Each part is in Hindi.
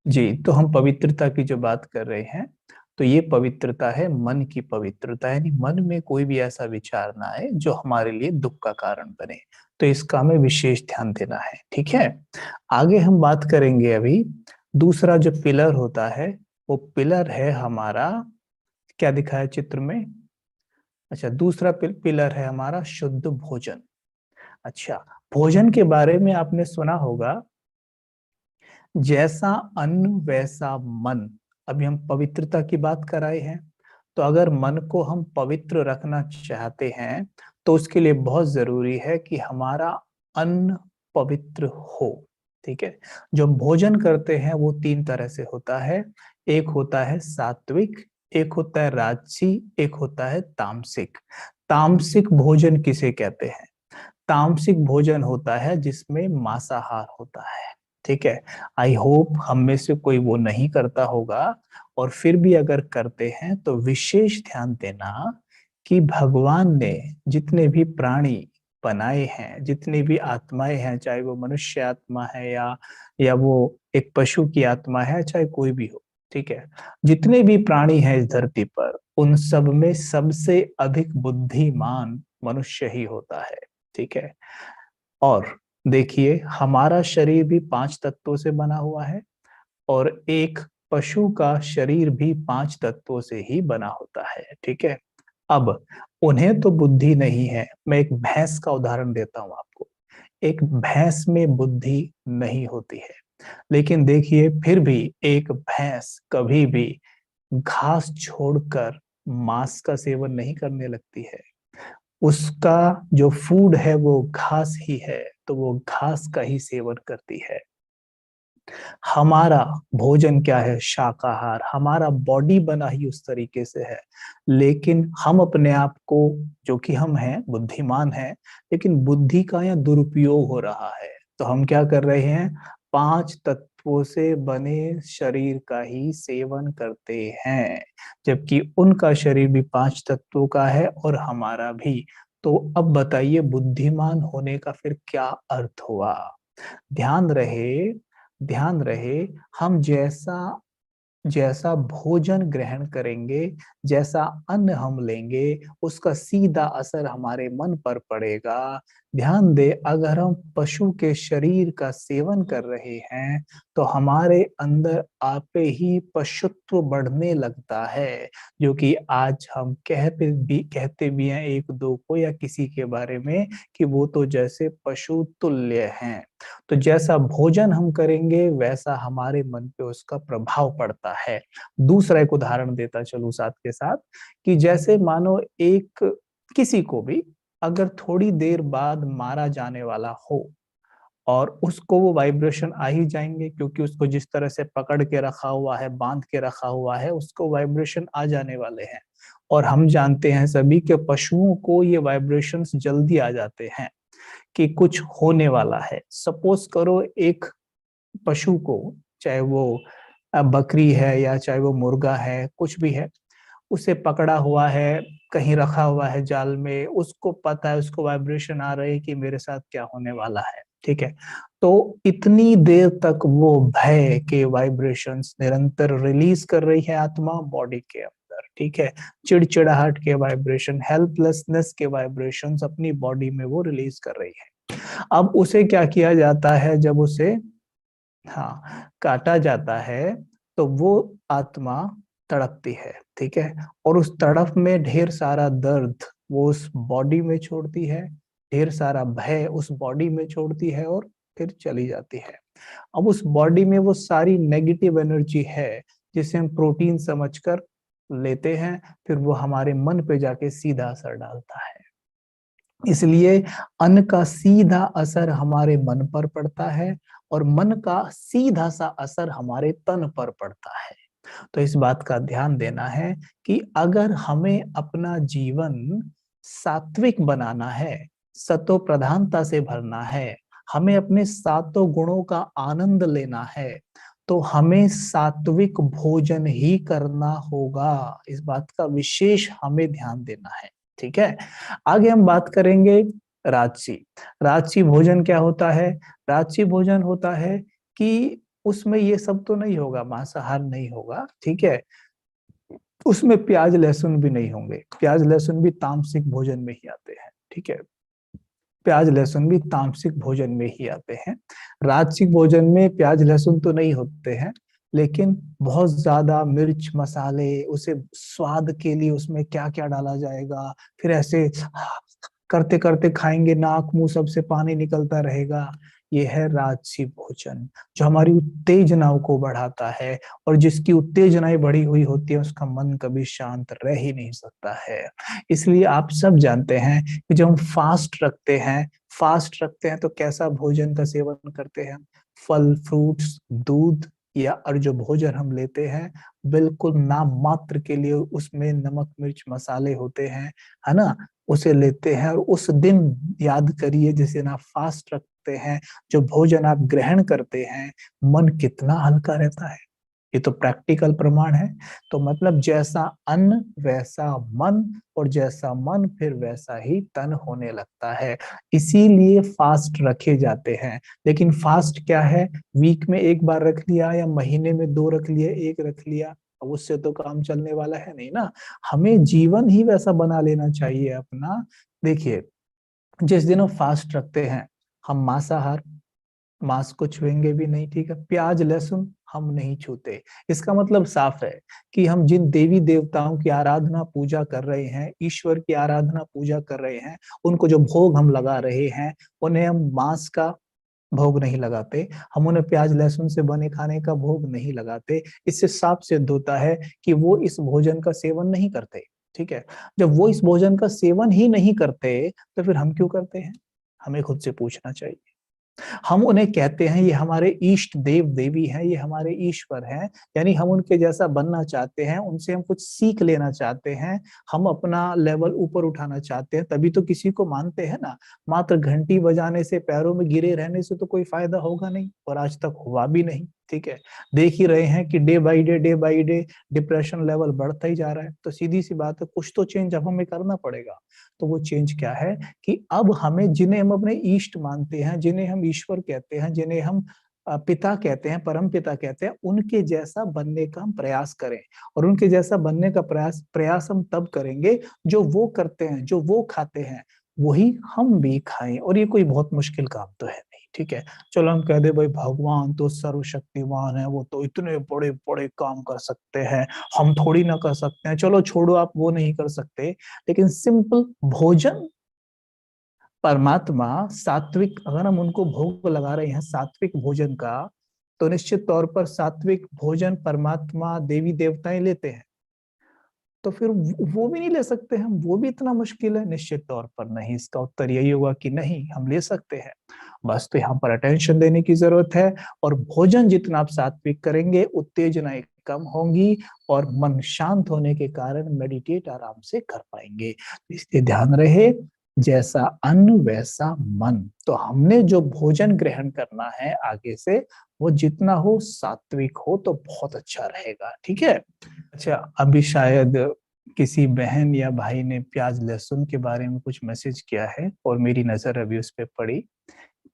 जी, तो हम पवित्रता की जो बात कर रहे हैं, तो ये पवित्रता है मन की पवित्रता, यानी मन में कोई भी ऐसा विचार ना आए जो हमारे लिए दुख का कारण बने। तो इसका हमें विशेष ध्यान देना है, ठीक है। आगे हम बात करेंगे अभी। दूसरा जो पिलर होता है, वो पिलर है हमारा, क्या दिखा है चित्र में? अच्छा, दूसरा पिलर है हमारा शुद्ध भोजन। अच्छा, भोजन के बारे में आपने सुना होगा, जैसा अन्न वैसा मन। अभी हम पवित्रता की बात कर रहे हैं, तो अगर मन को हम पवित्र रखना चाहते हैं, तो उसके लिए बहुत जरूरी है कि हमारा अन्न पवित्र हो। ठीक है। जो हम भोजन करते हैं वो तीन तरह से होता है। एक होता है सात्विक, एक होता है राजसी, एक होता है तामसिक। तामसिक भोजन किसे कहते हैं? तामसिक भोजन होता है जिसमें मांसाहार होता है। ठीक है। आई होप हम में से कोई वो नहीं करता होगा, और फिर भी अगर करते हैं तो विशेष ध्यान देना कि भगवान ने जितने भी प्राणी बनाए हैं, जितनी भी आत्माएं हैं, चाहे वो मनुष्य आत्मा है या वो एक पशु की आत्मा है, चाहे कोई भी हो, ठीक है, जितने भी प्राणी हैं इस धरती पर, उन सब में सबसे अधिक बुद्धिमान मनुष्य ही होता है। ठीक है। और देखिए, हमारा शरीर भी पांच तत्वों से बना हुआ है, और एक पशु का शरीर भी पांच तत्वों से ही बना होता है। ठीक है। अब उन्हें तो बुद्धि नहीं है। मैं एक भैंस का उदाहरण देता हूं आपको। एक भैंस में बुद्धि नहीं होती है, लेकिन देखिए फिर भी एक भैंस कभी भी घास छोड़कर मांस का सेवन नहीं करने लगती है। उसका जो फूड है वो घास ही है, तो वो घास का ही सेवन करती है। हमारा भोजन क्या है? शाकाहार। हमारा बॉडी बना ही उस तरीके से है, लेकिन हम अपने आप को, जो कि हम हैं, बुद्धिमान हैं, लेकिन बुद्धि का यहाँ दुरुपयोग हो रहा है। तो हम क्या कर रहे हैं? पांच तत्वों से बने शरीर का ही सेवन करते हैं, जबकि उनका शरीर भी पांच तत्वों का है और हमारा भी। तो अब बताइए, बुद्धिमान होने का फिर क्या अर्थ हुआ? ध्यान रहे, ध्यान रहे, हम जैसा जैसा भोजन ग्रहण करेंगे, जैसा अन्न हम लेंगे, उसका सीधा असर हमारे मन पर पड़ेगा। ध्यान दे, अगर हम पशु के शरीर का सेवन कर रहे हैं, तो हमारे अंदर आपे ही पशुत्व बढ़ने लगता है, जो कि आज हम कहते भी हैं एक दो को या किसी के बारे में, कि वो तो जैसे पशु तुल्य हैं। तो जैसा भोजन हम करेंगे वैसा हमारे मन पे उसका प्रभाव पड़ता है। दूसरा एक उदाहरण देता चलूं साथ के साथ, कि जैसे मानो एक, किसी को भी अगर थोड़ी देर बाद मारा जाने वाला हो, और उसको वो वाइब्रेशन आ ही जाएंगे, क्योंकि उसको जिस तरह से पकड़ के रखा हुआ है, बांध के रखा हुआ है, उसको वाइब्रेशन आ जाने वाले हैं। और हम जानते हैं सभी के पशुओं को ये वाइब्रेशंस जल्दी आ जाते हैं कि कुछ होने वाला है। सपोज करो एक पशु को, चाहे वो बकरी है या चाहे वो मुर्गा है, कुछ भी है, उसे पकड़ा हुआ है, कहीं रखा हुआ है जाल में, उसको पता है, उसको वाइब्रेशन आ रही है कि मेरे साथ क्या होने वाला है। ठीक है। तो इतनी देर तक वो भय के वाइब्रेशंस निरंतर रिलीज कर रही है आत्मा बॉडी के अंदर। ठीक है। चिड़चिड़ाहट के वाइब्रेशन, हेल्पलेसनेस के वाइब्रेशंस अपनी बॉडी में वो रिलीज कर रही है। अब उसे क्या किया जाता है? जब उसे, हाँ, काटा जाता है, तो वो आत्मा तड़पती है। ठीक है। और उस तड़प में ढेर सारा दर्द वो उस बॉडी में छोड़ती है, ढेर सारा भय उस बॉडी में छोड़ती है, और फिर चली जाती है। अब उस बॉडी में वो सारी नेगेटिव एनर्जी है, जिसे हम प्रोटीन समझकर लेते हैं, फिर वो हमारे मन पे जाके सीधा असर डालता है। इसलिए अन्न का सीधा असर हमारे मन पर पड़ता है, और मन का सीधा सा असर हमारे तन पर पड़ता है। तो इस बात का ध्यान देना है कि अगर हमें अपना जीवन सात्विक बनाना है, सतो प्रधानता से भरना है, हमें अपने सातों गुणों का आनंद लेना है, तो हमें सात्विक भोजन ही करना होगा। इस बात का विशेष हमें ध्यान देना है। ठीक है। आगे हम बात करेंगे राजसी। राजसी भोजन क्या होता है? राजसी भोजन होता है कि उसमें ये सब तो नहीं होगा, मांसाहार नहीं होगा, ठीक है। उसमें प्याज लहसुन भी नहीं होंगे, प्याज लहसुन भी तामसिक भोजन में ही आते हैं, ठीक है। प्याज लहसुन भी तामसिक भोजन में ही आते हैं। राजसिक भोजन में प्याज लहसुन तो नहीं होते हैं, लेकिन बहुत ज्यादा मिर्च मसाले, उसे स्वाद के लिए उसमें क्या क्या डाला जाएगा, फिर ऐसे करते करते खाएंगे, नाक मुंह सबसे पानी निकलता रहेगा। ये है राजसी भोजन, जो हमारी उत्तेजनाओं को बढ़ाता है, और जिसकी उत्तेजनाएं बढ़ी हुई होती है उसका मन कभी शांत रह ही नहीं सकता है। इसलिए आप सब जानते हैं कि जब हम फास्ट रखते हैं तो कैसा भोजन का सेवन करते हैं? फल फ्रूट्स, दूध, या और जो भोजन हम लेते हैं बिल्कुल नाम मात्र के लिए उसमें नमक मिर्च मसाले होते हैं, है ना, उसे लेते हैं। और उस दिन याद करिए जिस दिन आप फास्ट रखते हैं, जो भोजन आप ग्रहण करते हैं, मन कितना हल्का रहता है। ये तो प्रैक्टिकल प्रमाण है। तो मतलब जैसा अन्न वैसा मन, और जैसा मन फिर वैसा ही तन होने लगता है। इसीलिए फास्ट रखे जाते हैं। लेकिन फास्ट क्या है? वीक में एक बार रख लिया, या महीने में दो रख लिया, एक रख लिया, अब उससे तो काम चलने वाला है नहीं ना। हमें जीवन ही वैसा बना लेना चाहिए अपना। देखिए, जिस दिन हम फास्ट रखते हैं, हम मांसाहार, मांस को छुएंगे भी नहीं, ठीक है। प्याज लहसुन हम नहीं छूते। इसका मतलब साफ है कि हम जिन देवी देवताओं की आराधना पूजा कर रहे हैं, ईश्वर की आराधना पूजा कर रहे हैं, उनको जो भोग हम लगा रहे हैं, उन्हें हम मांस का भोग नहीं लगाते, हम उन्हें प्याज लहसुन से बने खाने का भोग नहीं लगाते। इससे साफ सिद्ध होता है कि वो इस भोजन का सेवन नहीं करते, ठीक है। जब वो इस भोजन का सेवन ही नहीं करते, तो फिर हम क्यों करते हैं? हमें खुद से पूछना चाहिए। हम उन्हें कहते हैं ये हमारे इष्ट देव देवी हैं, ये हमारे ईश्वर हैं, यानी हम उनके जैसा बनना चाहते हैं, उनसे हम कुछ सीख लेना चाहते हैं, हम अपना लेवल ऊपर उठाना चाहते हैं, तभी तो किसी को मानते हैं ना। मात्र घंटी बजाने से, पैरों में गिरे रहने से तो कोई फायदा होगा नहीं, और आज तक हुआ भी नहीं, ठीक है। देख ही रहे हैं कि day by day depression level बढ़ता ही जा रहा है। तो सीधी सी बात है, कुछ तो चेंज अब हमें करना पड़ेगा। तो वो चेंज क्या है कि अब हमें, जिन्हें हम अपने इष्ट मानते हैं, जिन्हें हम ईश्वर कहते हैं, जिन्हें हम पिता कहते हैं, परम पिता कहते हैं, उनके जैसा बनने का हम प्रयास करें। और उनके जैसा बनने का प्रयास प्रयास हम तब करेंगे जो वो करते हैं, जो वो खाते हैं, वही हम भी खाएं। और ये कोई बहुत मुश्किल काम तो है नहीं, ठीक है। चलो हम कह दे भाई भगवान तो सर्वशक्तिमान है, वो तो इतने बड़े बड़े काम कर सकते हैं, हम थोड़ी ना कर सकते हैं। चलो छोड़ो, आप वो नहीं कर सकते, लेकिन सिंपल भोजन, परमात्मा सात्विक, अगर हम उनको भोग लगा रहे हैं सात्विक भोजन का, तो निश्चित तौर पर सात्विक भोजन परमात्मा देवी देवताएं लेते हैं। तो फिर वो भी नहीं ले सकते हम? वो भी इतना मुश्किल है? निश्चित तौर पर नहीं। इसका उत्तर यही होगा कि नहीं, हम ले सकते हैं। बस तो यहाँ पर अटेंशन देने की जरूरत है। और भोजन जितना आप सात्विक करेंगे, उत्तेजनाएं कम होंगी, और मन शांत होने के कारण मेडिटेट आराम से कर पाएंगे। इसलिए ध्यान रहे, जैसा अन्न वैसा मन। तो हमने जो भोजन ग्रहण करना है आगे से, वो जितना हो सात्विक हो तो बहुत अच्छा रहेगा, ठीक है। अच्छा, अभी शायद किसी बहन या भाई ने प्याज लहसुन के बारे में कुछ मैसेज किया है, और मेरी नजर अभी उस पे पड़ी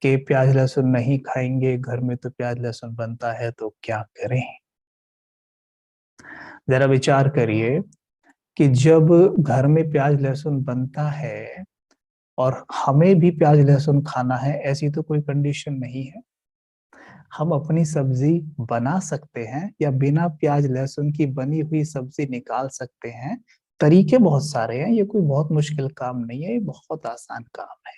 कि प्याज लहसुन नहीं खाएंगे, घर में तो प्याज लहसुन बनता है, तो क्या करें? जरा विचार करिए कि जब घर में प्याज लहसुन बनता है और हमें भी प्याज लहसुन खाना है, ऐसी तो कोई कंडीशन नहीं है। हम अपनी सब्जी बना सकते हैं, या बिना प्याज लहसुन की बनी हुई सब्जी निकाल सकते हैं। तरीके बहुत सारे हैं, ये कोई बहुत मुश्किल काम नहीं है, ये बहुत आसान काम है।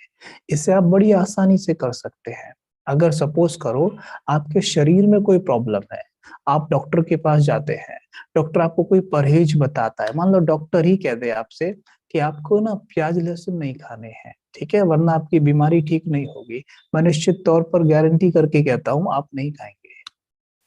इसे आप बड़ी आसानी से कर सकते हैं। अगर सपोज करो आपके शरीर में कोई प्रॉब्लम है, आप डॉक्टर के पास जाते हैं, डॉक्टर आपको कोई परहेज बताता है, मान लो डॉक्टर ही कह दे आपसे कि आपको ना प्याज लहसुन नहीं खाने हैं, ठीक है, वरना आपकी बीमारी ठीक नहीं होगी। मैं निश्चित तौर पर गारंटी करके कहता हूँ आप नहीं खाएंगे,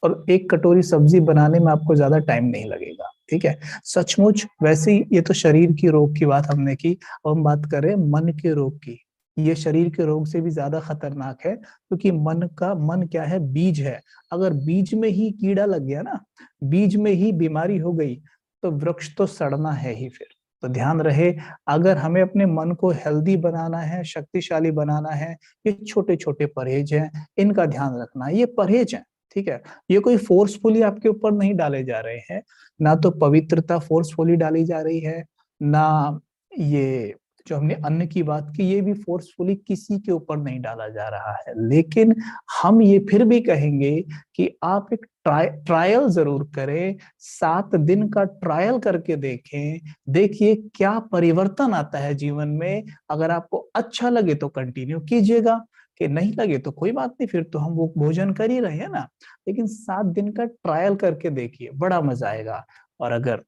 और एक कटोरी सब्जी बनाने में आपको ज्यादा टाइम नहीं लगेगा, ठीक है। सचमुच वैसे ही, ये तो शरीर की रोग की बात हमने की, अब हम बात कर रहे हैं मन के रोग की। ये शरीर के रोग से भी ज्यादा खतरनाक है, क्योंकि मन क्या है? बीज है। अगर बीज में ही कीड़ा लग गया ना, बीज में ही बीमारी हो गई, तो वृक्ष तो सड़ना है ही फिर। तो ध्यान रहे, अगर हमें अपने मन को हेल्दी बनाना है, शक्तिशाली बनाना है, ये छोटे छोटे परहेज हैं, इनका ध्यान रखना है। ये परहेज है, ठीक है, ये कोई फोर्सफुली आपके ऊपर नहीं डाले जा रहे हैं, ना तो पवित्रता फोर्सफुली डाली जा रही है, ना ये जो हमने अन्न की बात की ये भी फोर्सफुली किसी के ऊपर नहीं डाला जा रहा है। लेकिन हम ये फिर भी कहेंगे कि आप एक ट्रायल जरूर करें, 7 दिन का ट्रायल करके देखें, देखिए क्या परिवर्तन आता है जीवन में। अगर आपको अच्छा लगे तो कंटिन्यू कीजिएगा, कि नहीं लगे तो कोई बात नहीं, फिर तो हम वो भोजन कर ही रहे हैं ना। लेकिन 7 दिन का ट्रायल करके देखिए, बड़ा मजा आएगा। और अगर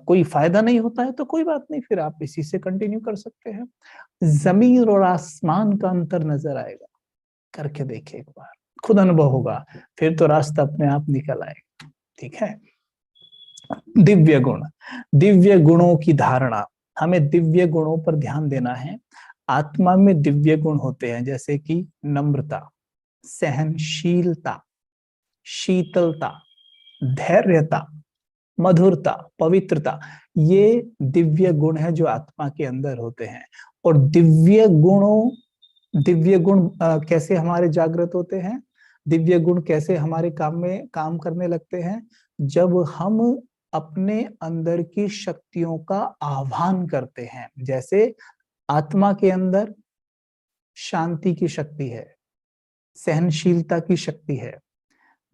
कोई फायदा नहीं होता है तो कोई बात नहीं, फिर आप इसी से कंटिन्यू कर सकते हैं। जमीन और आसमान का अंतर नजर आएगा, करके देखिए एक बार, खुद अनुभव होगा, फिर तो रास्ता अपने आप निकल आएगा। ठीक है। दिव्य गुण, दिव्य गुणों की धारणा, हमें दिव्य गुणों पर ध्यान देना है। आत्मा में दिव्य गुण होते हैं, जैसे कि नम्रता, सहनशीलता, शीतलता, धैर्यता, मधुरता, पवित्रता, ये दिव्य गुण है जो आत्मा के अंदर होते हैं। और दिव्य गुण कैसे हमारे जागृत होते हैं, दिव्य गुण कैसे हमारे काम में काम करने लगते हैं, जब हम अपने अंदर की शक्तियों का आह्वान करते हैं। जैसे आत्मा के अंदर शांति की शक्ति है, सहनशीलता की शक्ति है,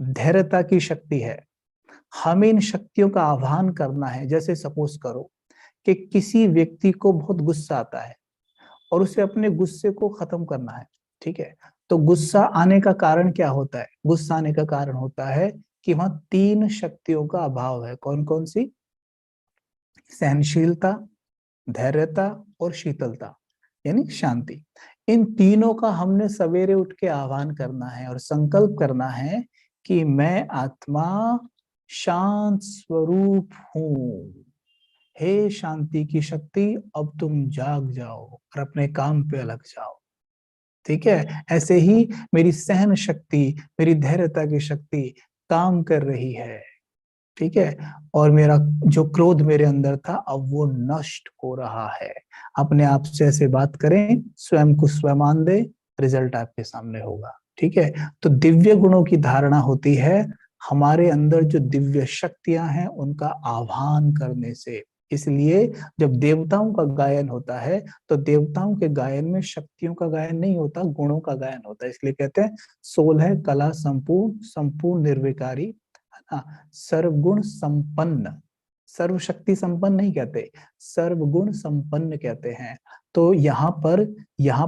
धैर्यता की शक्ति है। हमें इन शक्तियों का आह्वान करना है। जैसे सपोज करो कि किसी व्यक्ति को बहुत गुस्सा आता है और उसे अपने गुस्से को खत्म करना है, ठीक है। तो गुस्सा आने का कारण क्या होता है, गुस्सा आने का कारण होता है कि वहां 3 शक्तियों का अभाव है। कौन कौन सी? सहनशीलता, धैर्यता और शीतलता, यानी शांति। इन तीनों का हमने सवेरे उठ के आह्वान करना है और संकल्प करना है कि मैं आत्मा शांत स्वरूप हूं। हे शांति की शक्ति, अब तुम जाग जाओ और अपने काम पे लग जाओ। ठीक है। ऐसे ही मेरी सहन शक्ति, मेरी धैर्यता की शक्ति काम कर रही है। ठीक है। और मेरा जो क्रोध मेरे अंदर था अब वो नष्ट हो रहा है। अपने आप से ऐसे बात करें, स्वयं को स्वयं मान दे, रिजल्ट आपके सामने होगा। ठीक है। तो दिव्य गुणों की धारणा होती है हमारे अंदर जो दिव्य शक्तियां हैं उनका आह्वान करने से। इसलिए जब देवताओं का गायन होता है तो देवताओं के गायन में शक्तियों का गायन नहीं होता, गुणों का गायन होता है। इसलिए कहते हैं 16 कला संपूर्ण, संपूर्ण निर्विकारी, हाँ, सर्वगुण संपन्न। सर्वशक्ति संपन्न नहीं कहते, सर्वगुण संपन्न कहते हैं। तो यहाँ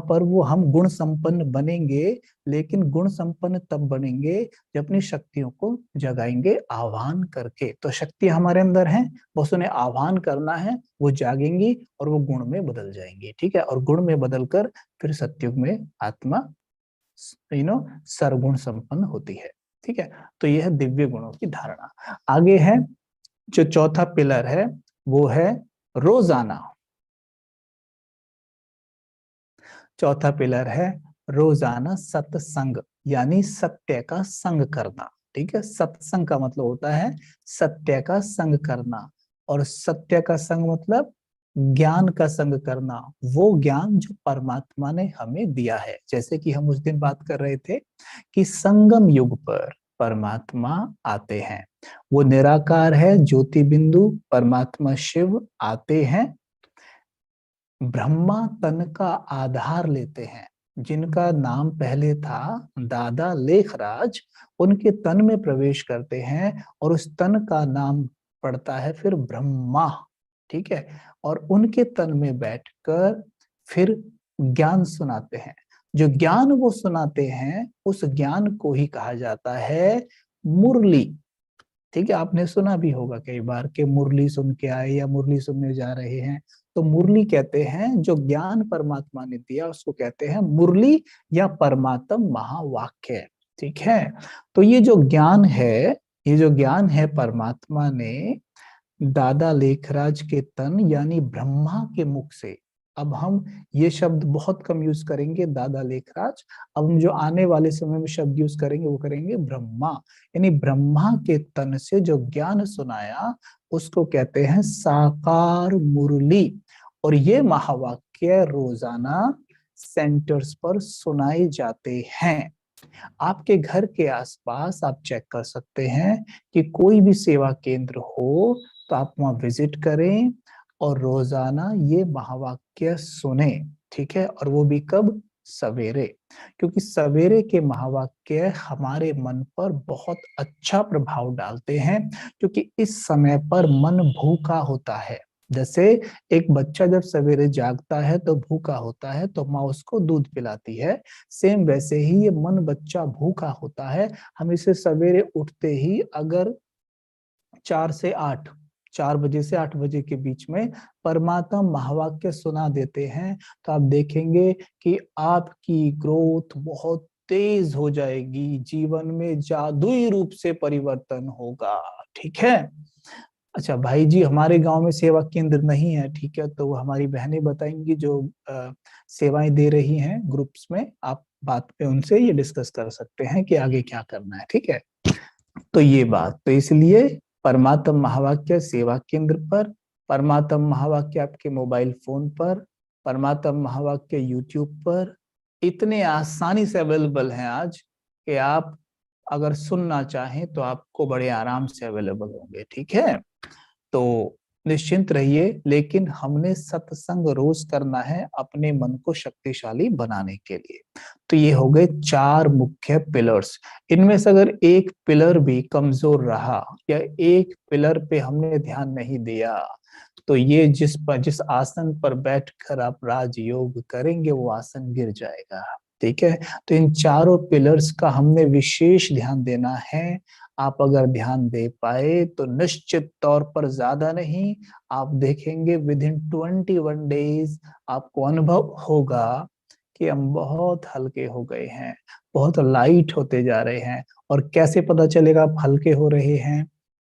पर वो हम गुण संपन्न बनेंगे, लेकिन गुण संपन्न तब बनेंगे जब अपनी शक्तियों को जगाएंगे आह्वान करके। तो शक्ति हमारे अंदर है, बस उन्हें आह्वान करना है, वो जागेंगी और वो गुण में बदल जाएंगी। ठीक है। और गुण में बदलकर फिर सत्युग में आत्मा सर्वगुण संपन्न होती है। ठीक है। तो यह है दिव्य गुणों की धारणा। आगे है जो चौथा पिलर है, वो है रोजाना। चौथा पिलर है रोजाना सत्संग, यानी सत्य का संग करना। ठीक है। सत्संग का मतलब होता है सत्य का संग करना। और सत्य का संग मतलब ज्ञान का संग करना, वो ज्ञान जो परमात्मा ने हमें दिया है। जैसे कि हम उस दिन बात कर रहे थे कि संगम युग पर परमात्मा आते हैं, वो निराकार है, ज्योति बिंदु परमात्मा शिव आते हैं, ब्रह्मा तन का आधार लेते हैं। जिनका नाम पहले था दादा लेखराज, उनके तन में प्रवेश करते हैं और उस तन का नाम पड़ता है फिर ब्रह्मा। ठीक है। और उनके तन में बैठकर फिर ज्ञान सुनाते हैं। जो ज्ञान वो सुनाते हैं उस ज्ञान को ही कहा जाता है मुरली। ठीक है। आपने सुना भी होगा कई बार कि मुरली सुन के आए या मुरली सुनने जा रहे हैं। तो मुरली कहते हैं जो ज्ञान परमात्मा ने दिया उसको कहते हैं मुरली या परमात्म महावाक्य। ठीक है। तो ये जो ज्ञान है, ये जो ज्ञान है परमात्मा ने दादा लेखराज के तन यानी ब्रह्मा के मुख से, अब हम ये शब्द बहुत कम यूज करेंगे दादा लेखराज, अब हम जो आने वाले समय में शब्द यूज करेंगे वो करेंगे ब्रह्मा, यानी ब्रह्मा के तन से जो ज्ञान सुनाया उसको कहते हैं साकार मुरली। और ये महावाक्य रोजाना सेंटर्स पर सुनाए जाते हैं। आपके घर के आसपास आप चेक कर सकते हैं कि कोई भी सेवा केंद्र हो तो आप वहां विजिट करें और रोजाना ये महावाक्य सुने, ठीक है। और वो भी कब? सवेरे। क्योंकि सवेरे के महावाक्य हमारे मन पर बहुत अच्छा प्रभाव डालते हैं, क्योंकि इस समय पर मन भूखा होता है। जैसे एक बच्चा जब सवेरे जागता है तो भूखा होता है, तो माँ उसको दूध पिलाती है। सेम वैसे ही ये मन बच्चा भूखा होता है। हम इसे सवेरे उठते ही अगर 4 से 8, 4 बजे से 8 बजे के बीच में परमात्मा महावाक्य सुना देते हैं, तो आप देखेंगे कि आपकी ग्रोथ बहुत तेज हो जाएगी, जीवन में जादुई रूप से परिवर्तन होगा, ठीक है। अच्छा भाई जी, हमारे गांव में सेवा केंद्र नहीं है, ठीक है, तो वो हमारी बहनें बताएंगी जो सेवाएं दे रही हैं ग्रुप्स में। आप बात पे उनसे ये डिस्कस कर सकते हैं कि आगे क्या करना है, ठीक है। तो ये बात, तो इसलिए परमात्म महावाक्य सेवा केंद्र पर, परमात्म महावाक्य आपके मोबाइल फोन पर, परमात्म महावाक्य यूट्यूब पर इतने आसानी से अवेलेबल हैं आज कि आप अगर सुनना चाहें तो आपको बड़े आराम से अवेलेबल होंगे, ठीक है। तो निश्चिंत रहिए, लेकिन हमने सत्संग रोज करना है अपने मन को शक्तिशाली बनाने के लिए। तो ये हो गए 4 मुख्य पिलर्स। इनमें से अगर एक पिलर भी कमजोर रहा या एक पिलर पे हमने ध्यान नहीं दिया, तो ये जिस आसन पर बैठकर आप राजयोग करेंगे वो आसन गिर जाएगा, ठीक है। तो इन चारों पिलर्स का हमने विशेष ध्यान देना है। आप अगर ध्यान दे पाए तो निश्चित तौर पर ज्यादा नहीं, आप देखेंगे विद इन 21 डेज आपको अनुभव होगा कि हम बहुत हल्के हो गए हैं, बहुत लाइट होते जा रहे हैं। और कैसे पता चलेगा आप हल्के हो रहे हैं?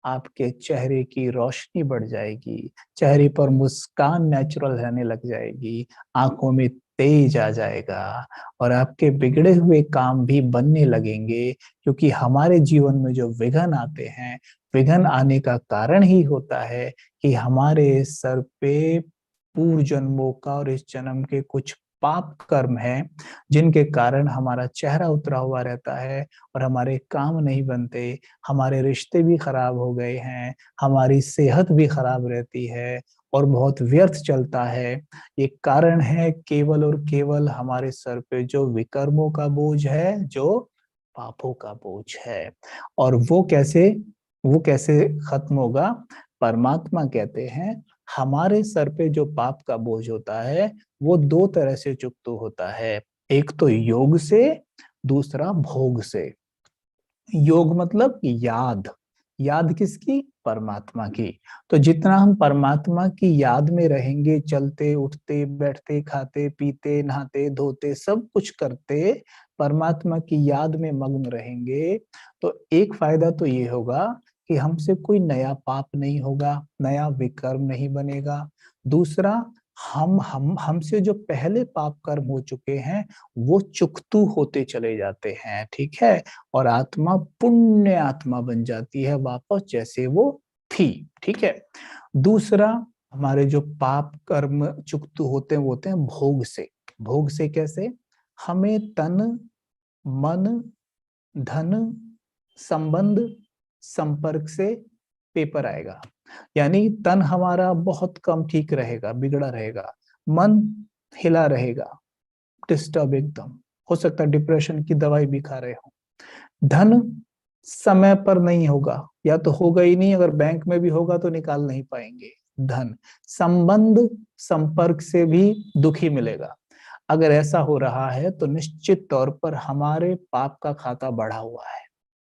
आपके चेहरे की रोशनी बढ़ जाएगी, चेहरे पर मुस्कान नेचुरल रहने लग जाएगी, आंखों में तेज आ जाएगा, और आपके बिगड़े हुए काम भी बनने लगेंगे। क्योंकि हमारे जीवन में जो विघ्न आते हैं, विघ्न आने का कारण ही होता है कि हमारे सर पे पूर्व जन्मों का और इस जन्म के कुछ पाप कर्म हैं, जिनके कारण हमारा चेहरा उतरा हुआ रहता है और हमारे काम नहीं बनते, हमारे रिश्ते भी खराब हो गए हैं, हमारी सेहत भी खराब रहती है और बहुत व्यर्थ चलता है। ये कारण है केवल और केवल हमारे सर पे जो विकर्मों का बोझ है, जो पापों का बोझ है। और वो कैसे खत्म होगा? परमात्मा कहते हैं हमारे सर पे जो पाप का बोझ होता है वो 2 तरह से चुकता होता है। एक तो योग से, दूसरा भोग से। योग मतलब याद, याद किसकी? परमात्मा की। तो जितना हम परमात्मा की याद में रहेंगे, चलते उठते बैठते खाते पीते नहाते धोते सब कुछ करते परमात्मा की याद में मग्न रहेंगे, तो एक फायदा तो ये होगा कि हमसे कोई नया पाप नहीं होगा, नया विकर्म नहीं बनेगा। दूसरा, हम हमसे जो पहले पाप कर्म हो चुके हैं वो चुकतू होते चले जाते हैं, ठीक है। और आत्मा पुण्य आत्मा बन जाती है वापस जैसे वो थी, ठीक है। दूसरा, हमारे जो पाप कर्म चुकतु होते हैं वो होते हैं भोग से। भोग से कैसे? हमें तन, मन, धन, संबंध, संपर्क से पेपर आएगा। यानी तन हमारा बहुत कम ठीक रहेगा, बिगड़ा रहेगा। मन हिला रहेगा, डिस्टर्ब एकदम, हो सकता है डिप्रेशन की दवाई भी खा रहे हो। धन समय पर नहीं होगा, या तो होगा ही नहीं, अगर बैंक में भी होगा तो निकाल नहीं पाएंगे धन। संबंध, संपर्क से भी दुखी मिलेगा। अगर ऐसा हो रहा है तो निश्चित तौर पर हमारे पाप का खाता बढ़ा हुआ है,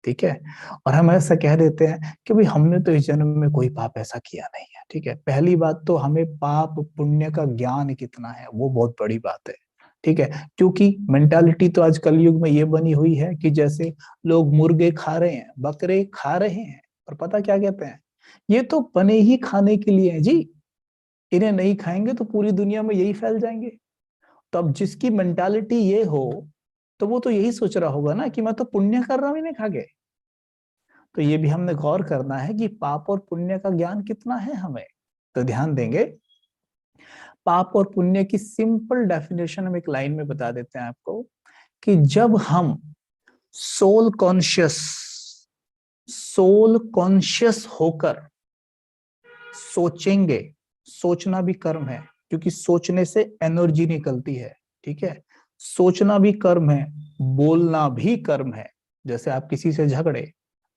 ठीक है। और हम ऐसा कह देते हैं कि भाई हमने तो इस जन्म में कोई पाप ऐसा किया नहीं है, ठीक है। पहली बात तो हमें पाप पुण्य का ज्ञान कितना है वो बहुत बड़ी बात है, ठीक है। क्योंकि मेंटालिटी तो आज कलयुग में ये बनी हुई है कि जैसे लोग मुर्गे खा रहे हैं, बकरे खा रहे हैं, और पता क्या कहते हैं? ये तो बने ही खाने के लिए है जी, इन्हें नहीं खाएंगे तो पूरी दुनिया में यही फैल जाएंगे। तो अब जिसकी मेंटालिटी ये हो, तो वो तो यही सोच रहा होगा ना कि मैं तो पुण्य कर रहा हूं इन्हें खा के। तो ये भी हमने गौर करना है कि पाप और पुण्य का ज्ञान कितना है हमें। तो ध्यान देंगे, पाप और पुण्य की सिंपल डेफिनेशन हम एक लाइन में बता देते हैं आपको, कि जब हम सोल कॉन्शियस, सोल कॉन्शियस होकर सोचेंगे। सोचना भी कर्म है, क्योंकि सोचने से एनर्जी निकलती है। ठीक है, सोचना भी कर्म है, बोलना भी कर्म है। जैसे आप किसी से झगड़े,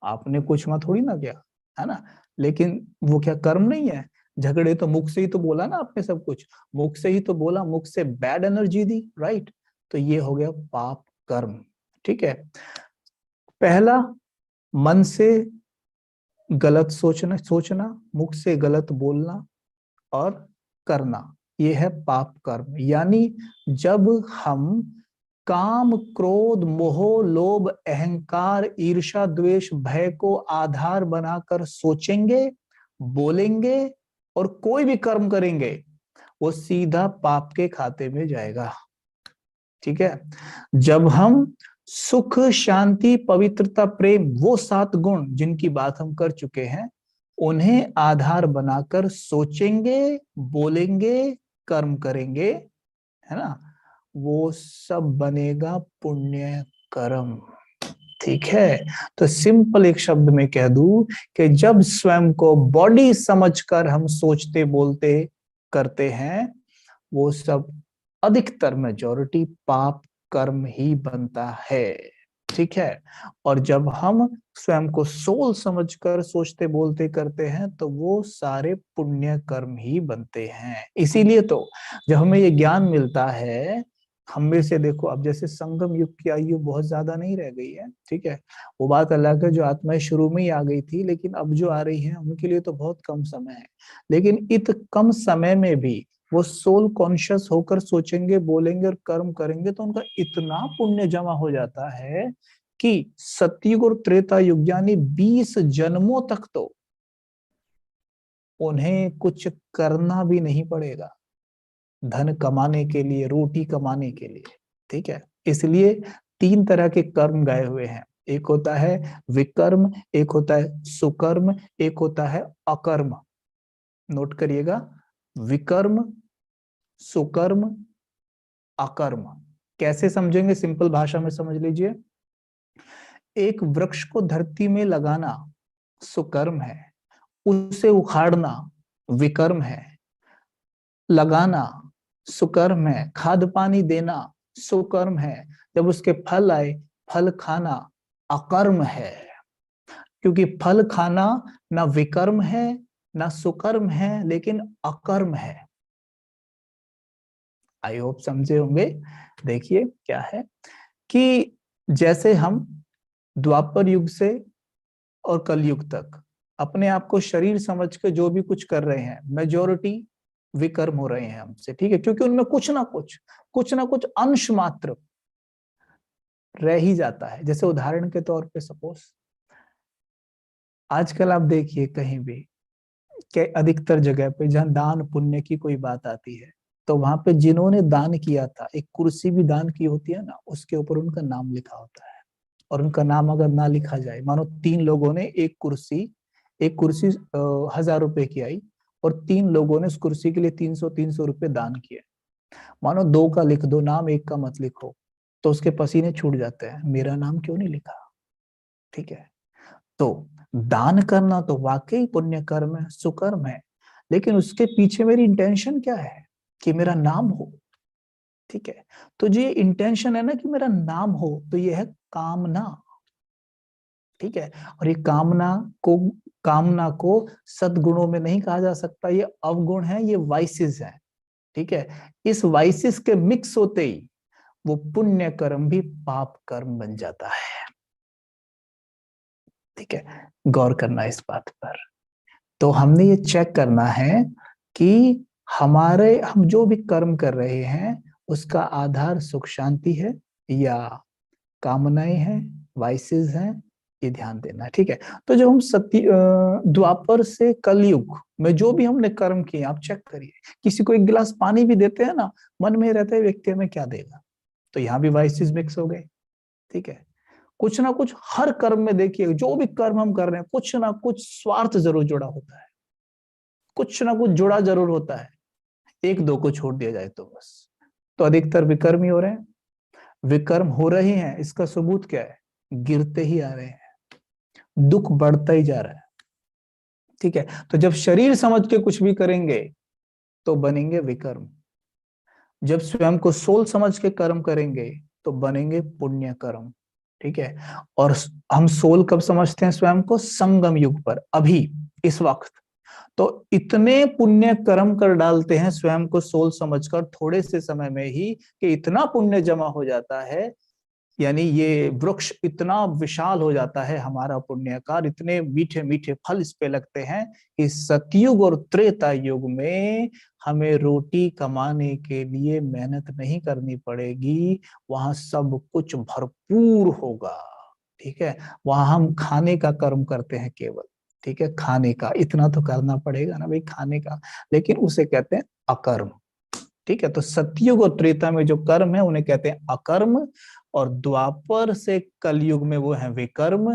आपने कुछ वहां थोड़ी ना किया, है ना, लेकिन वो क्या कर्म नहीं है? झगड़े तो मुख से ही तो बोला ना आपने, सब कुछ मुख से ही तो बोला, मुख से बैड एनर्जी दी, राइट? तो ये हो गया पाप कर्म। ठीक है, पहला मन से गलत सोचना, सोचना, मुख से गलत बोलना और करना, ये है पाप कर्म। यानी जब हम काम, क्रोध, मोह, लोभ, अहंकार, ईर्ष्या, द्वेष, भय को आधार बनाकर सोचेंगे, बोलेंगे और कोई भी कर्म करेंगे, वो सीधा पाप के खाते में जाएगा। ठीक है, जब हम सुख, शांति, पवित्रता, प्रेम, वो 7 गुण जिनकी बात हम कर चुके हैं, उन्हें आधार बनाकर सोचेंगे, बोलेंगे, कर्म करेंगे, है ना, वो सब बनेगा पुण्य कर्म। ठीक है, तो सिंपल एक शब्द में कह दूं कि जब स्वयं को बॉडी समझकर हम सोचते, बोलते, करते हैं, वो सब अधिकतर मेजॉरिटी पाप कर्म ही बनता है। ठीक है, और जब हम स्वयं को सोल समझकर सोचते, बोलते, करते हैं, तो वो सारे पुण्य कर्म ही बनते हैं। इसीलिए तो जब हमें ये ज्ञान मिलता है, हम में से देखो, अब जैसे संगम युग की आयु बहुत ज्यादा नहीं रह गई है, ठीक है, वो बात अलग है, जो आत्माएं शुरू में ही आ गई थी, लेकिन अब जो आ रही है उनके लिए तो बहुत कम समय है। लेकिन इत कम समय में भी वो सोल कॉन्शियस होकर सोचेंगे, बोलेंगे और कर्म करेंगे, तो उनका इतना पुण्य जमा हो जाता है कि सतयुग और त्रेता युग यानी 20 जन्मों तक तो उन्हें कुछ करना भी नहीं पड़ेगा, धन कमाने के लिए, रोटी कमाने के लिए। ठीक है, इसलिए 3 तरह के कर्म गए हुए हैं। एक होता है विकर्म, एक होता है सुकर्म, एक होता है अकर्म। नोट करिएगा, विकर्म, सुकर्म, अकर्म। कैसे समझेंगे? सिंपल भाषा में समझ लीजिए। एक वृक्ष को धरती में लगाना सुकर्म है, उसे उखाड़ना विकर्म है, लगाना सुकर्म है, खाद पानी देना सुकर्म है, जब उसके फल आए, फल खाना अकर्म है। क्योंकि फल खाना ना विकर्म है ना सुकर्म है, लेकिन अकर्म है। आई होप समझे होंगे। देखिए क्या है कि जैसे हम द्वापर युग से और कलयुग तक अपने आप को शरीर समझ के जो भी कुछ कर रहे हैं, मेजोरिटी विकर्म हो रहे हैं हमसे। ठीक है, क्योंकि उनमें कुछ ना कुछ अंश मात्र रह ही जाता है। जैसे उदाहरण के तौर पे सपोज आजकल आप देखिए कहीं भी, के अधिकतर जगह पे जहां दान पुण्य की कोई बात आती है, तो वहां पे जिन्होंने दान किया था, एक कुर्सी भी दान की होती है ना, उसके ऊपर उनका नाम लिखा होता है। और उनका नाम अगर ना लिखा जाए, मानो 3 लोगों ने एक कुर्सी 1000 रुपए की आई, और 3 लोगों ने उस कुर्सी के लिए 300 रुपए दान किए, मानो 2 का लिख दो नाम, 1 का मत लिखो, तो उसके पसीने छूट जाते हैं, मेरा नाम क्यों नहीं लिखा? ठीक है, तो दान करना तो वाकई पुण्य कर्म है, सुकर्म है, लेकिन उसके पीछे मेरी इंटेंशन क्या है? कि मेरा नाम हो। ठीक है, तो जो ये इंटेंशन है ना कि मेरा नाम हो, तो ये है कामना। ठीक है, और ये कामना को सद्गुणों में नहीं कहा जा सकता, ये अवगुण है, ये वाइसेस है। ठीक है, इस वाइसेस के मिक्स होते ही वो पुण्य कर्म भी पाप कर्म बन जाता है। ठीक है, गौर करना इस बात पर। तो हमने ये चेक करना है कि हम जो भी कर्म कर रहे हैं, उसका आधार सुख शांति है या कामनाएं हैं, वाइसेस हैं, ये ध्यान देना है। ठीक है, तो जब हम द्वापर से कलयुग में जो भी हमने कर्म किए, आप चेक करिए, किसी को 1 गिलास पानी भी देते हैं ना, मन में रहता है व्यक्ति हमें क्या देगा, तो यहाँ भी वाइसेस मिक्स हो गए। ठीक है, कुछ ना कुछ हर कर्म में देखिए, जो भी कर्म हम कर रहे हैं, कुछ ना कुछ स्वार्थ जरूर जुड़ा होता है, कुछ ना कुछ जुड़ा जरूर होता है। 1-2 को छोड़ दिया जाए तो बस, तो अधिकतर विकर्म ही हो रहे हैं। विकर्म हो रहे हैं, इसका सबूत क्या है? गिरते ही आ रहे हैं, दुख बढ़ता ही जा रहा है। ठीक है, तो जब शरीर समझ के कुछ भी करेंगे तो बनेंगे विकर्म, जब स्वयं को सोल समझ के कर्म करेंगे तो बनेंगे पुण्य कर्म। ठीक है, और हम सोल कब समझते हैं स्वयं को? संगम युग पर, अभी इस वक्त। तो इतने पुण्य कर्म कर डालते हैं स्वयं को सोल समझकर थोड़े से समय में ही, कि इतना पुण्य जमा हो जाता है, यानी ये वृक्ष इतना विशाल हो जाता है हमारा पुण्यकार, इतने मीठे मीठे फल इस पे लगते हैं कि सतयुग और त्रेता युग में हमें रोटी कमाने के लिए मेहनत नहीं करनी पड़ेगी, वहां सब कुछ भरपूर होगा। ठीक है, वहां हम खाने का कर्म करते हैं केवल। ठीक है, खाने का इतना तो करना पड़ेगा ना भाई, खाने का, लेकिन उसे कहते हैं अकर्म। ठीक है, तो सतयुग और त्रेता में जो कर्म है उन्हें कहते हैं अकर्म, और द्वापर से कलयुग में वो है विकर्म,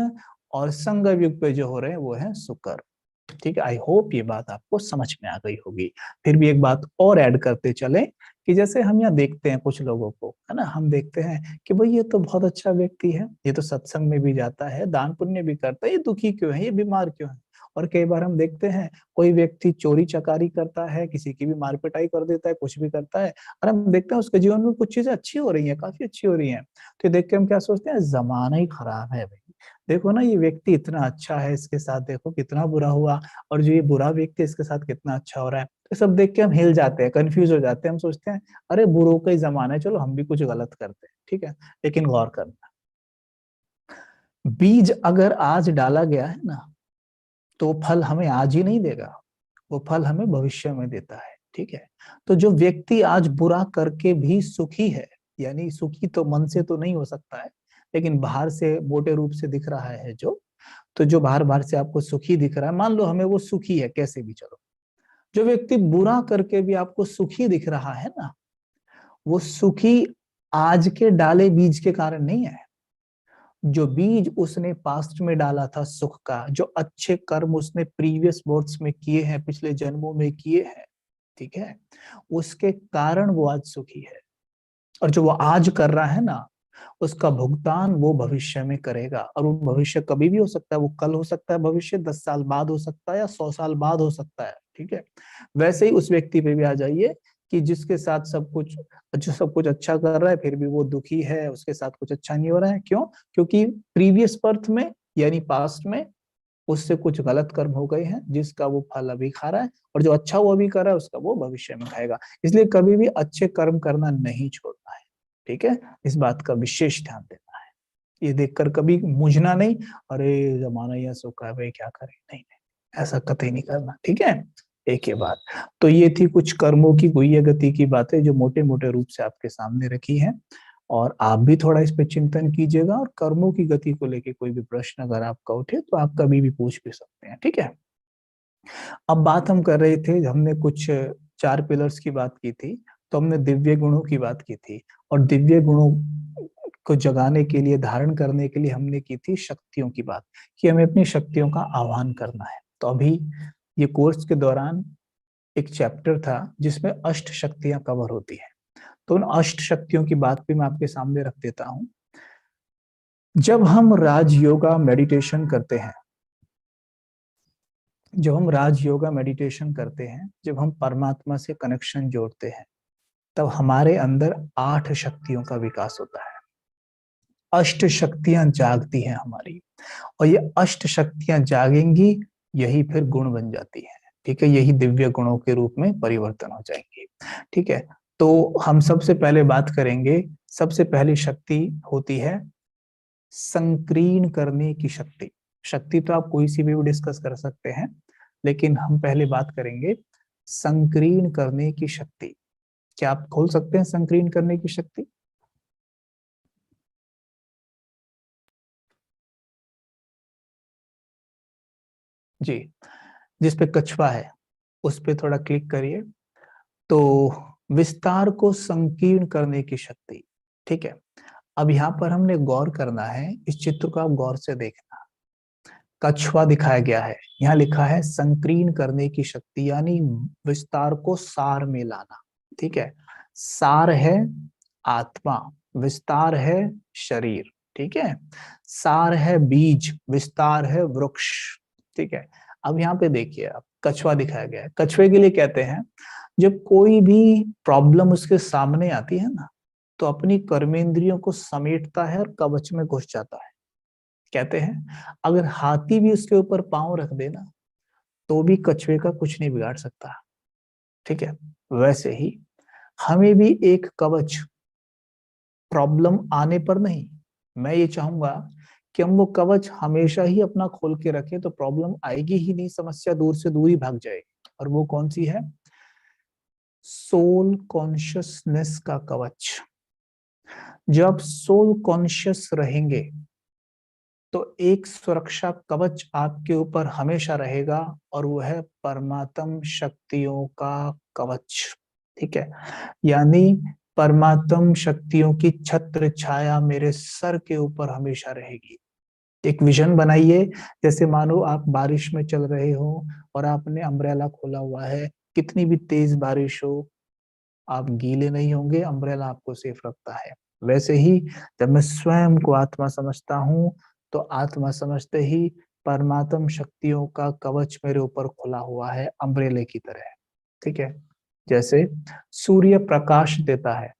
और संगम युग पे जो हो रहे हैं वो है सुकर्म। ठीक है, आई होप ये बात आपको समझ में आ गई होगी। फिर भी एक बात और ऐड करते चले, कि जैसे हम यहाँ देखते हैं कुछ लोगों को, है ना, हम देखते हैं कि भाई ये तो बहुत अच्छा व्यक्ति है, ये तो सत्संग में भी जाता है, दान पुण्य भी करता है, ये दुखी क्यों है, ये बीमार क्यों है? और कई बार हम देखते हैं कोई व्यक्ति चोरी चकारी करता है, किसी की भी मार पिटाई कर देता है, कुछ भी करता है, और हम देखते हैं उसके जीवन में कुछ चीजें अच्छी हो रही हैं, काफी अच्छी हो रही हैं। तो ये देख के हम क्या सोचते हैं? जमाना ही खराब है भाई, देखो ना ये व्यक्ति इतना अच्छा है, इसके साथ देखो कितना बुरा हुआ, और जो ये बुरा व्यक्ति इसके साथ कितना अच्छा हो रहा है। तो सब देख के हम हिल जाते हैं, कंफ्यूज हो जाते हैं, हम सोचते हैं अरे बुरों का ही जमाना है, चलो हम भी कुछ गलत करते हैं। ठीक है, लेकिन गौर करना, बीज अगर आज डाला गया है ना, तो फल हमें आज ही नहीं देगा, वो फल हमें भविष्य में देता है। ठीक है, तो जो व्यक्ति आज बुरा करके भी सुखी है, यानी सुखी तो मन से तो नहीं हो सकता है, लेकिन बाहर से मोटे रूप से दिख रहा है जो, तो जो बाहर बाहर से आपको सुखी दिख रहा है, मान लो हमें वो सुखी है कैसे भी, चलो, जो व्यक्ति बुरा करके भी आपको सुखी दिख रहा है ना, वो सुखी आज के डाले बीज के कारण नहीं है। जो बीज उसने पास्ट में डाला था सुख का, जो अच्छे कर्म उसने प्रीवियस बर्थ्स में किए हैं, पिछले जन्मों में किए हैं, ठीक है, उसके कारण वो आज सुखी है। और जो वो आज कर रहा है ना, उसका भुगतान वो भविष्य में करेगा, और वो भविष्य कभी भी हो सकता है, वो कल हो सकता है, भविष्य 10 साल बाद हो सकता है, या 100 साल बाद हो सकता है। ठीक है, वैसे ही उस व्यक्ति पे भी आ जाइए, कि जिसके साथ सब कुछ, जो सब कुछ अच्छा कर रहा है फिर भी वो दुखी है, उसके साथ कुछ अच्छा नहीं हो रहा है, क्यों? क्योंकि प्रीवियस बर्थ में, यानी पास्ट में, उससे कुछ गलत कर्म हो गए हैं, जिसका वो फल अभी खा रहा है, और जो अच्छा वो अभी कर रहा है उसका वो भविष्य में खाएगा। इसलिए कभी भी अच्छे कर्म करना नहीं छोड़ना है। ठीक है, इस बात का विशेष ध्यान देना है। ये देखकर कभी मुझना नहीं, अरे जमाना ही ऐसा है भाई क्या करें, नहीं नहीं, ऐसा कतई नहीं करना। ठीक है, एक ही बात। तो ये थी कुछ कर्मों की गुह्य गति की बातें, जो मोटे मोटे रूप से आपके सामने रखी हैं, और आप भी थोड़ा इस पे चिंतन कीजिएगा, और कर्मों की गति को लेके कोई भी प्रश्न अगर आपका उठे तो आप कभी भी पूछ भी सकते हैं। ठीक है, अब बात हम कर रहे थे, हमने कुछ 4 पिलर्स की बात की थी, तो हमने दिव्य गुणों की बात की थी, और दिव्य गुणों को जगाने के लिए, धारण करने के लिए हमने की थी शक्तियों की बात, कि हमें अपनी शक्तियों का आह्वान करना है। तो अभी ये कोर्स के दौरान एक चैप्टर था जिसमें अष्ट शक्तियां कवर होती है, तो उन अष्ट शक्तियों की बात भी मैं आपके सामने रख देता हूं। जब हम राजयोगा मेडिटेशन करते हैं, जब हम राजयोगा मेडिटेशन करते हैं, जब हम परमात्मा से कनेक्शन जोड़ते हैं, तब हमारे अंदर 8 शक्तियों का विकास होता है। अष्ट शक्तियां जागती हैं हमारी, और ये अष्ट शक्तियां जागेंगी, यही फिर गुण बन जाती है। ठीक है, यही दिव्य गुणों के रूप में परिवर्तन हो जाएंगे। ठीक है, तो हम सबसे पहले बात करेंगे, सबसे पहली शक्ति होती है संकीर्ण करने की शक्ति। शक्ति तो आप कोई सी भी डिस्कस कर सकते हैं, लेकिन हम पहले बात करेंगे संकीर्ण करने की शक्ति। क्या आप खोल सकते हैं संकीर्ण करने की शक्ति? जी, जिस पे कछुआ है उस पे थोड़ा क्लिक करिए, तो विस्तार को संकीर्ण करने की शक्ति। ठीक है, अब यहाँ पर हमने गौर करना है, इस चित्र को आप गौर से देखना। कछुआ दिखाया गया है, यहाँ लिखा है संकीर्ण करने की शक्ति, यानी विस्तार को सार में लाना। ठीक है, सार है आत्मा, विस्तार है शरीर। ठीक है। सार है बीज, विस्तार है वृक्ष, ठीक है। अब यहाँ पे देखिए, आप कछुआ दिखाया गया है। कछुए के लिए कहते हैं, जब कोई भी प्रॉब्लम उसके सामने आती है ना, तो अपनी कर्मेंद्रियों को समेटता है और कवच में घुस जाता है। कहते हैं अगर हाथी भी उसके ऊपर पांव रख देना, तो भी कछुए का कुछ नहीं बिगाड़ सकता, ठीक है। वैसे ही हमें भी एक कवच, प्रॉब्लम आने पर नहीं, मैं ये चाहूंगा कि हम वो कवच हमेशा ही अपना खोल के रखें, तो प्रॉब्लम आएगी ही नहीं, समस्या दूर से दूर ही भाग जाएगी। और वो कौन सी है? सोल कॉन्शियसनेस का कवच। जब सोल कॉन्शियस रहेंगे, तो एक सुरक्षा कवच आपके ऊपर हमेशा रहेगा, और वो है परमात्म शक्तियों का कवच, ठीक है। यानी परमात्म शक्तियों की छत्र छाया मेरे सर के ऊपर हमेशा रहेगी। एक विजन बनाइए, जैसे मानो आप बारिश में चल रहे हो और आपने अम्ब्रेला खोला हुआ है, कितनी भी तेज बारिश हो, आप गीले नहीं होंगे, अम्ब्रेला आपको सेफ रखता है। वैसे ही जब मैं स्वयं को आत्मा समझता हूँ, तो आत्मा समझते ही परमात्म शक्तियों का कवच मेरे ऊपर खुला हुआ है, अम्ब्रेले की तरह, ठीक है। जैसे सूर्य प्रकाश देता है,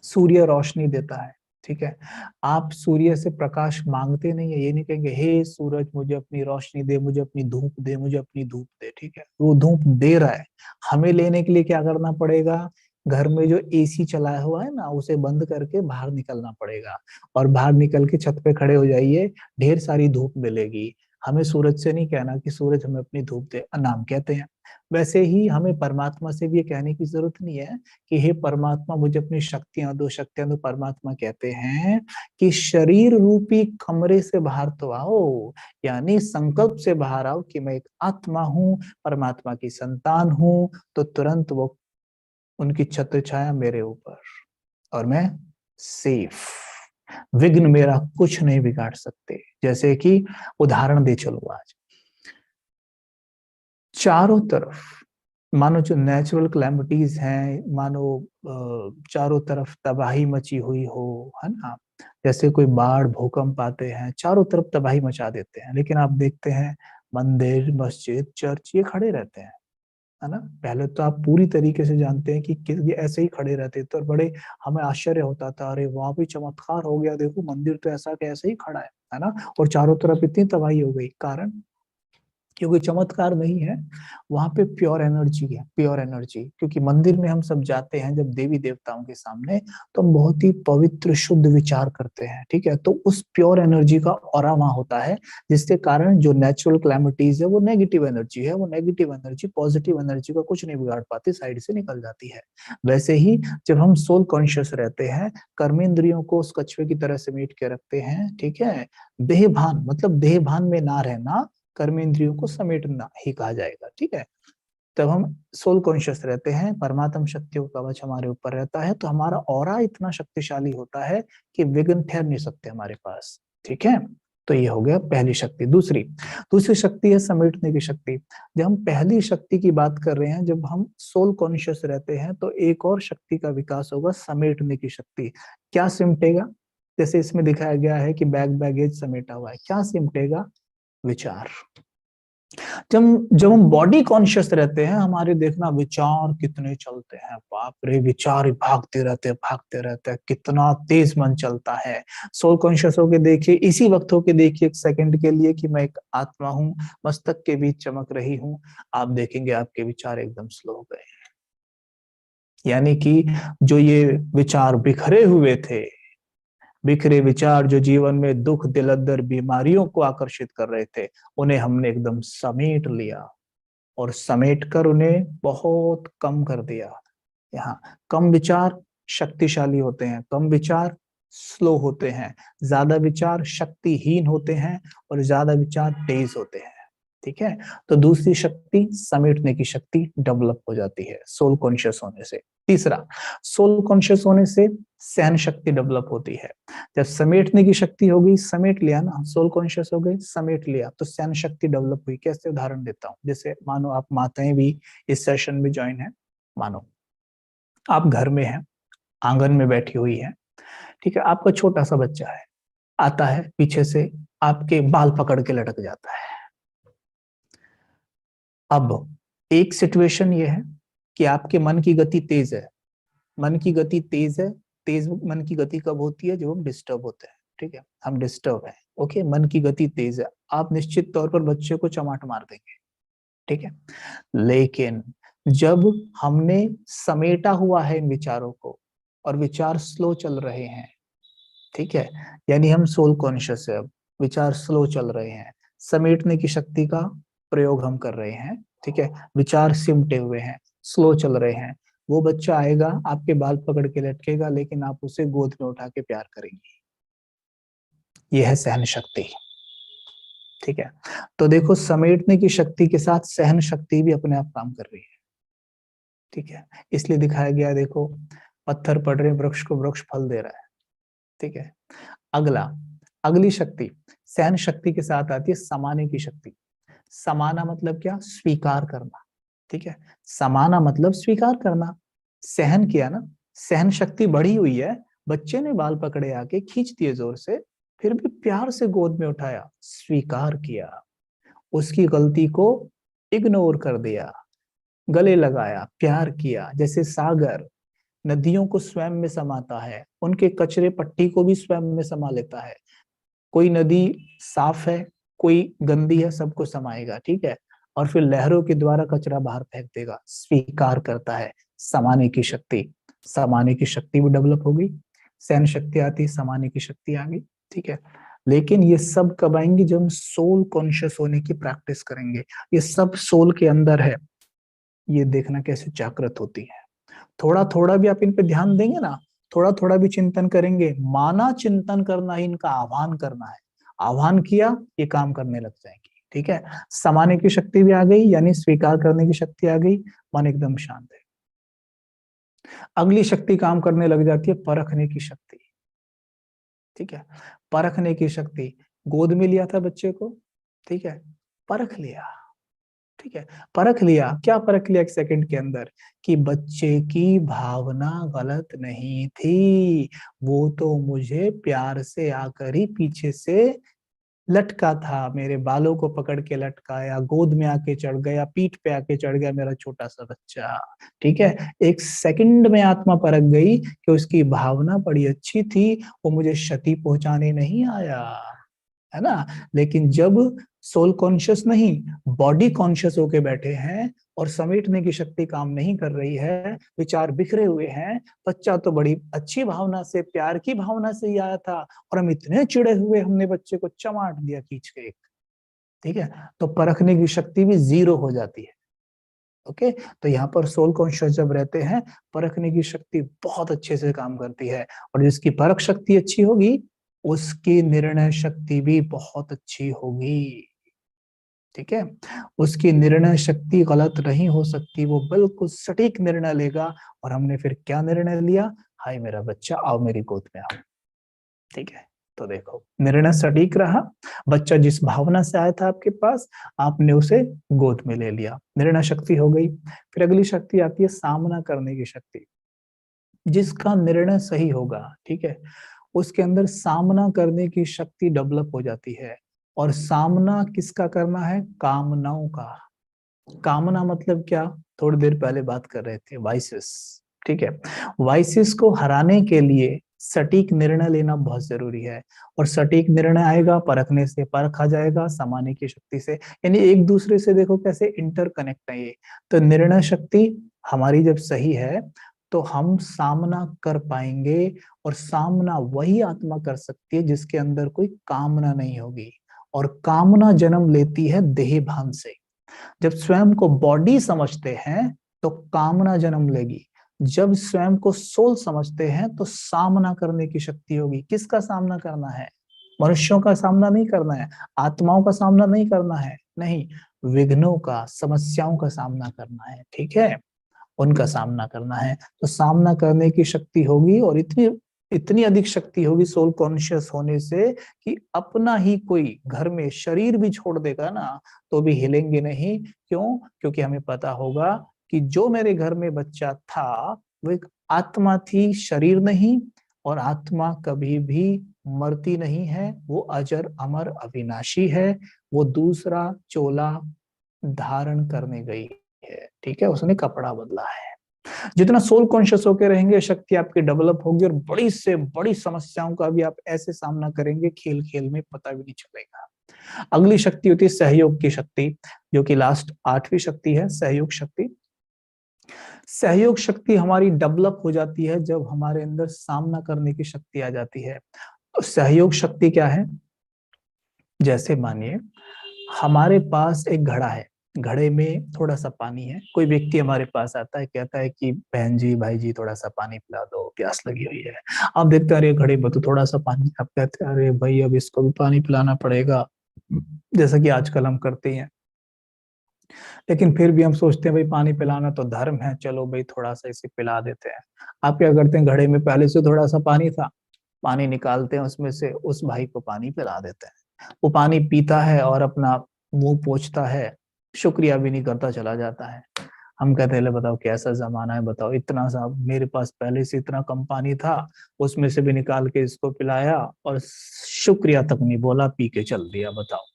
सूर्य रोशनी देता है, ठीक है। आप सूर्य से प्रकाश मांगते नहीं है, ये नहीं कहेंगे हे सूरज मुझे अपनी रोशनी दे, मुझे अपनी धूप दे, मुझे अपनी धूप दे, ठीक है। वो धूप दे रहा है। हमें लेने के लिए क्या करना पड़ेगा? घर में जो एसी चलाया हुआ है ना, उसे बंद करके बाहर निकलना पड़ेगा, और बाहर निकल के छत पे खड़े हो जाइए, ढेर सारी धूप मिलेगी। हमें सूरज से नहीं कहना कि सूरज हमें अपनी धूप दे, नाम कहते हैं। वैसे ही हमें परमात्मा से भी ये कहने की जरूरत नहीं है कि हे परमात्मा मुझे अपनी शक्तियां दो, शक्तियां दो। परमात्मा कहते हैं कि शरीर रूपी कमरे से बाहर तो आओ, यानी संकल्प से बाहर आओ कि मैं एक आत्मा हूँ, परमात्मा की संतान हूँ, तो तुरंत वो उनकी छत्र छाया मेरे ऊपर, और मैं सेफ, विघ्न मेरा कुछ नहीं बिगाड़ सकते। जैसे कि उदाहरण दे चलो, आज चारों तरफ मानो जो नेचुरल कैलेमिटीज हैं, मानो चारों तरफ तबाही मची हुई हो, है ना। जैसे कोई बाढ़ भूकंप आते हैं, चारों तरफ तबाही मचा देते हैं, लेकिन आप देखते हैं मंदिर मस्जिद चर्च ये खड़े रहते हैं, है ना। पहले तो आप पूरी तरीके से जानते हैं कि ये ऐसे ही खड़े रहते थे, और बड़े हमें आश्चर्य होता था, अरे वहां भी चमत्कार हो गया, देखो मंदिर तो ऐसा कैसे ही खड़ा है ना। और चारों तरफ इतनी तबाही हो गई, कारण क्योंकि चमत्कार नहीं है, वहां पे प्योर एनर्जी है, प्योर एनर्जी। क्योंकि मंदिर में हम सब जाते हैं जब देवी देवताओं के सामने, तो हम बहुत ही पवित्र शुद्ध विचार करते हैं, ठीक है। तो उस प्योर एनर्जी का ऑरा वहां होता है, जिसके कारण जो नेचुरल क्लैमिटीज है वो नेगेटिव एनर्जी है, वो नेगेटिव एनर्जी पॉजिटिव एनर्जी का कुछ नहीं बिगाड़ पाती, साइड से निकल जाती है। वैसे ही जब हम सोल कॉन्शियस रहते हैं, कर्मेंद्रियों को उस कछुए की तरह समेट के रखते हैं, ठीक है। देह भान मतलब देह भान में ना रहना, कर्मेंद्रियों को समेटना ही कहा जाएगा, ठीक है। तब हम सोल कॉन्शियस रहते हैं, परमात्म शक्तियों का कवच हमारे ऊपर रहता है, तो हमारा ऑरा इतना शक्तिशाली होता है कि विघ्न ठहर नहीं सकते हमारे पास, ठीक है। तो ये हो गया पहली शक्ति। दूसरी दूसरी शक्ति है समेटने की शक्ति। जब हम पहली शक्ति की बात कर रहे हैं, जब हम सोल कॉन्शियस रहते हैं, तो एक और शक्ति का विकास होगा, समेटने की शक्ति। क्या सिमटेगा? जैसे इसमें दिखाया गया है कि बैग बैगेज समेटा हुआ है, क्या सिमटेगा? विचार। जब हम बॉडी कॉन्शियस रहते हैं, हमारे देखना विचार कितने चलते हैं, बाप रे, विचार ही भागते रहते हैं, कितना तेज मन चलता है। सोल कॉन्शियस होके देखिए, इसी वक्त होके देखिए एक सेकंड के लिए कि मैं एक आत्मा हूँ, मस्तक के बीच चमक रही हूँ, आप देखेंगे आपके विचार एकदम स्लो हो गए। यानी कि जो ये विचार बिखरे हुए थे, बिखरे विचार जो जीवन में दुख दिलदर बीमारियों को आकर्षित कर रहे थे, उन्हें हमने एकदम समेट लिया, और समेट कर उन्हें बहुत कम कर दिया। यहाँ कम विचार शक्तिशाली होते हैं, कम विचार स्लो होते हैं, ज्यादा विचार शक्तिहीन होते हैं, और ज्यादा विचार तेज होते हैं, ठीक है। तो दूसरी शक्ति समेटने की शक्ति डेवलप हो जाती है सोल कॉन्शियस होने से। तीसरा, सोल कॉन्शियस होने से सहन शक्ति डेवलप होती है। जब समेटने की शक्ति हो गई, समेट लिया ना, सोल कॉन्शियस हो गए, समेट लिया, तो सहन शक्ति डेवलप हुई। कैसे? उदाहरण देता हूँ। जैसे मानो आप माताएं भी इस सेशन में ज्वाइन है, मानो आप घर में हैं, आंगन में बैठी हुई है, ठीक है। आपका छोटा सा बच्चा है, आता है पीछे से, आपके बाल पकड़ के लटक जाता है। अब एक सिचुएशन ये है कि आपके मन की गति तेज है, मन की गति तेज है। तेज मन की गति कब होती है? जब हम डिस्टर्ब होते हैं, ठीक है, हम डिस्टर्ब हैं, ओके, मन की गति तेज है, आप निश्चित तौर पर बच्चे को चमाट मार देंगे, ठीक है। लेकिन जब हमने समेटा हुआ है इन विचारों को और विचार स्लो चल रहे हैं, ठीक है, यानी हम सोल कॉन्शियस है, अब विचार स्लो चल रहे हैं, समेटने की शक्ति का प्रयोग हम कर रहे हैं, ठीक है, विचार सिमटे हुए हैं, स्लो चल रहे हैं, वो बच्चा आएगा, आपके बाल पकड़ के लटकेगा, लेकिन आप उसे गोद में उठा के प्यार करेंगे। यह है सहन शक्ति, ठीक है। तो देखो, समेटने की शक्ति के साथ सहन शक्ति भी अपने आप काम कर रही है, ठीक है, इसलिए दिखाया गया, देखो पत्थर पड़ रहे, वृक्ष को वृक्ष फल दे रहा है, ठीक है। अगला, अगली शक्ति सहन शक्ति के साथ आती है समाने की शक्ति। समाना मतलब क्या? स्वीकार करना, ठीक है, समाना मतलब स्वीकार करना। सहन किया ना, सहन शक्ति बढ़ी हुई है, बच्चे ने बाल पकड़े, आके खींच दिए जोर से, फिर भी प्यार से गोद में उठाया, स्वीकार किया, उसकी गलती को इग्नोर कर दिया, गले लगाया, प्यार किया। जैसे सागर नदियों को स्वयं में समाता है, उनके कचरे पट्टी को भी स्वयं में समा लेता है। कोई नदी साफ है, कोई गंदी है, सबको समाएगा, ठीक है, और फिर लहरों के द्वारा कचरा बाहर फेंक देगा, स्वीकार करता है, समाने की शक्ति। समाने की शक्ति भी डेवलप हो गई, सहन शक्ति आती, समाने की शक्ति आ गई, ठीक है। लेकिन ये सब कब आएंगे? जब हम सोल कॉन्शियस होने की प्रैक्टिस करेंगे। ये सब सोल के अंदर है, ये देखना कैसे जागृत होती है। थोड़ा थोड़ा भी आप इन पे ध्यान देंगे ना, थोड़ा थोड़ा भी चिंतन करेंगे, माना चिंतन करना ही इनका आह्वान करना है, आह्वान किया, ये काम करने लग जाएंगी, ठीक है। समाने की शक्ति भी आ गई, यानी स्वीकार करने की शक्ति आ गई, मन एकदम शांत है। अगली शक्ति काम करने लग जाती है, परखने की शक्ति, ठीक है। परखने की शक्ति, गोद में लिया था बच्चे को, ठीक है, परख लिया, ठीक है, परख लिया। क्या परख लिया? एक सेकंड के अंदर, कि बच्चे की भावना गलत नहीं थी, वो तो मुझे प्यार से आकर ही पीछे से लटका था, मेरे बालों को पकड़ के लटकाया, गोद में आके चढ़ गया, पीठ पे आके चढ़ गया मेरा छोटा सा बच्चा, ठीक है। एक सेकंड में आत्मा परख गई कि उसकी भावना बड़ी अच्छी थी, वो मुझे क्षति पहुंचाने नहीं आया, है ना। लेकिन जब सोल कॉन्शियस नहीं, बॉडी कॉन्शियस होके बैठे हैं और समेटने की शक्ति काम नहीं कर रही है, विचार बिखरे हुए हैं, बच्चा तो बड़ी अच्छी भावना से, प्यार की भावना से ही आया था, और हम इतने चिड़े हुए, हमने बच्चे को चमाट दिया खींच के एक, ठीक है, तो परखने की शक्ति भी जीरो हो जाती है, ओके। तो यहाँ पर सोल कॉन्शियस जब रहते हैं, परखने की शक्ति बहुत अच्छे से काम करती है, और जिसकी परख शक्ति अच्छी होगी, उसकी निर्णय शक्ति भी बहुत अच्छी होगी, ठीक है। उसकी निर्णय शक्ति गलत नहीं हो सकती, वो बिल्कुल सटीक निर्णय लेगा। और हमने फिर क्या निर्णय लिया? हाय मेरा बच्चा, आओ मेरी गोद में आओ, ठीक है। तो देखो, निर्णय सटीक रहा, बच्चा जिस भावना से आया था आपके पास, आपने उसे गोद में ले लिया, निर्णय शक्ति हो गई। फिर अगली शक्ति आती है सामना करने की शक्ति। जिसका निर्णय सही होगा, ठीक है, उसके अंदर सामना करने की शक्ति डेवलप हो जाती है। और सामना किसका करना है? कामनाओं का। कामना मतलब क्या? थोड़ी देर पहले बात कर रहे थे, वाइसेस, ठीक है। वाइसेस को हराने के लिए सटीक निर्णय लेना बहुत जरूरी है, और सटीक निर्णय आएगा परखने से, परखा जाएगा समाने की शक्ति से, यानी एक दूसरे से देखो कैसे इंटरकनेक्ट है ये। तो निर्णय शक्ति हमारी जब सही है, तो हम सामना कर पाएंगे, और सामना वही आत्मा कर सकती है जिसके अंदर कोई कामना नहीं होगी, और कामना जन्म लेती है देह भान से। जब स्वयं को बॉडी समझते हैं तो कामना जन्म लेगी, जब स्वयं को सोल समझते हैं तो सामना करने की शक्ति होगी। किसका सामना करना है? मनुष्यों का सामना नहीं करना है, आत्माओं का सामना नहीं करना है, नहीं, विघ्नों का, समस्याओं का सामना करना है, ठीक है, उनका सामना करना है। तो सामना करने की शक्ति होगी, और इतनी इतनी अधिक शक्ति होगी सोल कॉन्शियस होने से, कि अपना ही कोई घर में शरीर भी छोड़ देगा ना, तो भी हिलेंगे नहीं। क्यों? क्योंकि हमें पता होगा कि जो मेरे घर में बच्चा था वो एक आत्मा थी, शरीर नहीं, और आत्मा कभी भी मरती नहीं है, वो अजर अमर अविनाशी है, वो दूसरा चोला धारण करने गई है, ठीक है, उसने कपड़ा बदला है। जितना सोल कॉन्शियस होकर रहेंगे, शक्ति आपकी डेवलप होगी और बड़ी से बड़ी समस्याओं का भी आप ऐसे सामना करेंगे, खेल खेल में पता भी नहीं चलेगा। अगली शक्ति होती है सहयोग की शक्ति, जो कि लास्ट 8वीं शक्ति है, सहयोग शक्ति। सहयोग शक्ति हमारी डेवलप हो जाती है जब हमारे अंदर सामना करने की शक्ति आ जाती है। तो सहयोग शक्ति क्या है? जैसे मानिए हमारे पास एक घड़ा है, घड़े में थोड़ा सा पानी है, कोई व्यक्ति हमारे पास आता है, कहता है कि बहन जी, भाई जी, थोड़ा सा पानी पिला दो, प्यास लगी हुई है। आप देखते हैं अरे घड़े में तो थोड़ा सा पानी, आप कहते हैं अरे भाई अब इसको भी पानी पिलाना पड़ेगा, जैसा कि आजकल हम करते हैं। लेकिन फिर भी हम सोचते हैं भाई पानी पिलाना तो धर्म है, चलो भाई थोड़ा सा इसे पिला देते हैं। आप क्या करते हैं, घड़े में पहले से थोड़ा सा पानी था, पानी निकालते हैं उसमें से, उस भाई को पानी पिला देते हैं। वो पानी पीता है और अपना मुंह पोंछता है, शुक्रिया भी नहीं करता, चला जाता है। हम कहते हैं ले बताओ कैसा जमाना है, बताओ इतना सा मेरे पास पहले से इतना कम पानी था, उसमें से भी निकाल के इसको पिलाया और शुक्रिया तक नहीं बोला, पी के चल दिया। बताओ,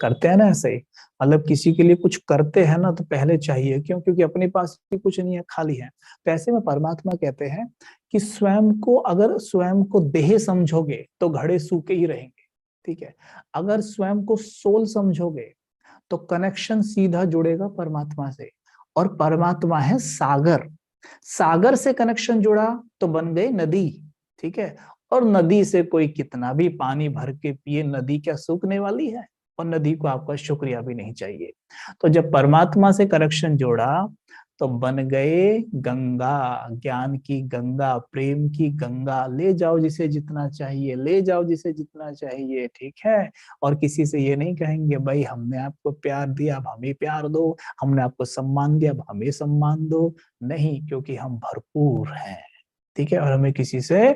करते हैं ना ऐसे ही। मतलब किसी के लिए कुछ करते हैं ना तो पहले चाहिए, क्यों? क्योंकि अपने पास भी कुछ नहीं है, खाली है। तो ऐसे में परमात्मा कहते हैं कि स्वयं को, अगर स्वयं को देह समझोगे तो घड़े सूखे ही रहेंगे, ठीक है। अगर स्वयं को सोल समझोगे तो कनेक्शन सीधा जुड़ेगा परमात्मा से, और परमात्मा है सागर। सागर से कनेक्शन जुड़ा तो बन गई नदी, ठीक है। और नदी से कोई कितना भी पानी भर के पिए, नदी क्या सूखने वाली है? और नदी को आपका शुक्रिया भी नहीं चाहिए। तो जब परमात्मा से कनेक्शन जोड़ा तो बन गए गंगा, ज्ञान की गंगा, प्रेम की गंगा। ले जाओ जिसे जितना चाहिए, ले जाओ जिसे जितना चाहिए, ठीक है। और किसी से ये नहीं कहेंगे भाई हमने आपको प्यार दिया अब हमें प्यार दो, हमने आपको सम्मान दिया अब हमें सम्मान दो। नहीं, क्योंकि हम भरपूर हैं, ठीक है, और हमें किसी से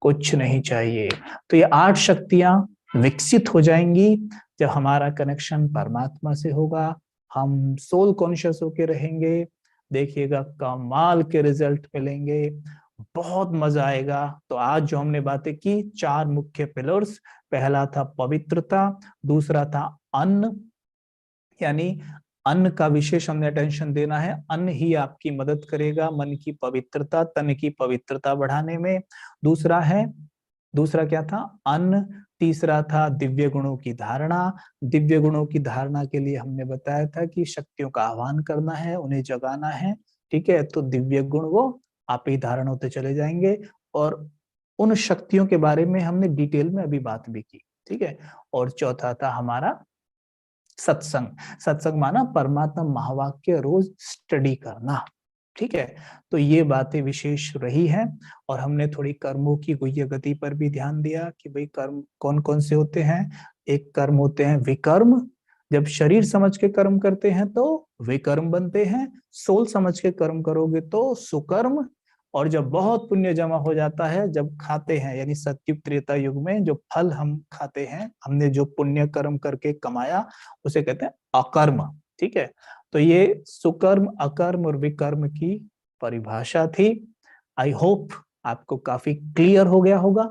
कुछ नहीं चाहिए। तो ये 8 शक्तियां विकसित हो जाएंगी जब हमारा कनेक्शन परमात्मा से होगा, हम सोल कॉन्शियस होके रहेंगे। देखिएगा कमाल के रिजल्ट मिलेंगे, बहुत मजा आएगा। तो आज जो हमने बातें की, 4 मुख्य पिलर्स, पहला था पवित्रता, दूसरा था अन्न, यानी अन्न का विशेष हमने अटेंशन देना है, अन्न ही आपकी मदद करेगा मन की पवित्रता, तन की पवित्रता बढ़ाने में। दूसरा है, दूसरा क्या था? अन्न। तीसरा था दिव्य गुणों की धारणा। दिव्य गुणों की धारणा के लिए हमने बताया था कि शक्तियों का आह्वान करना है, उन्हें जगाना है, ठीक है। तो दिव्य गुण वो आप ही धारण होते चले जाएंगे, और उन शक्तियों के बारे में हमने डिटेल में अभी बात भी की, ठीक है। और चौथा था हमारा सत्संग। सत्संग माना परमात्मा महावाक्य रोज स्टडी करना, ठीक है। तो ये बातें विशेष रही हैं, और हमने थोड़ी कर्मों की गुह्य गति पर भी ध्यान दिया कि भाई कर्म कौन कौन से होते हैं। एक कर्म होते हैं विकर्म, जब शरीर समझ के कर्म करते हैं तो विकर्म बनते हैं। सोल समझ के कर्म करोगे तो सुकर्म। और जब बहुत पुण्य जमा हो जाता है, जब खाते हैं, यानी सत्युग त्रेता युग में जो फल हम खाते हैं, हमने जो पुण्य कर्म करके कमाया, उसे कहते हैं अकर्म, ठीक है। तो ये सुकर्म, अकर्म और विकर्म की परिभाषा थी। आई होप आपको काफी क्लियर हो गया होगा।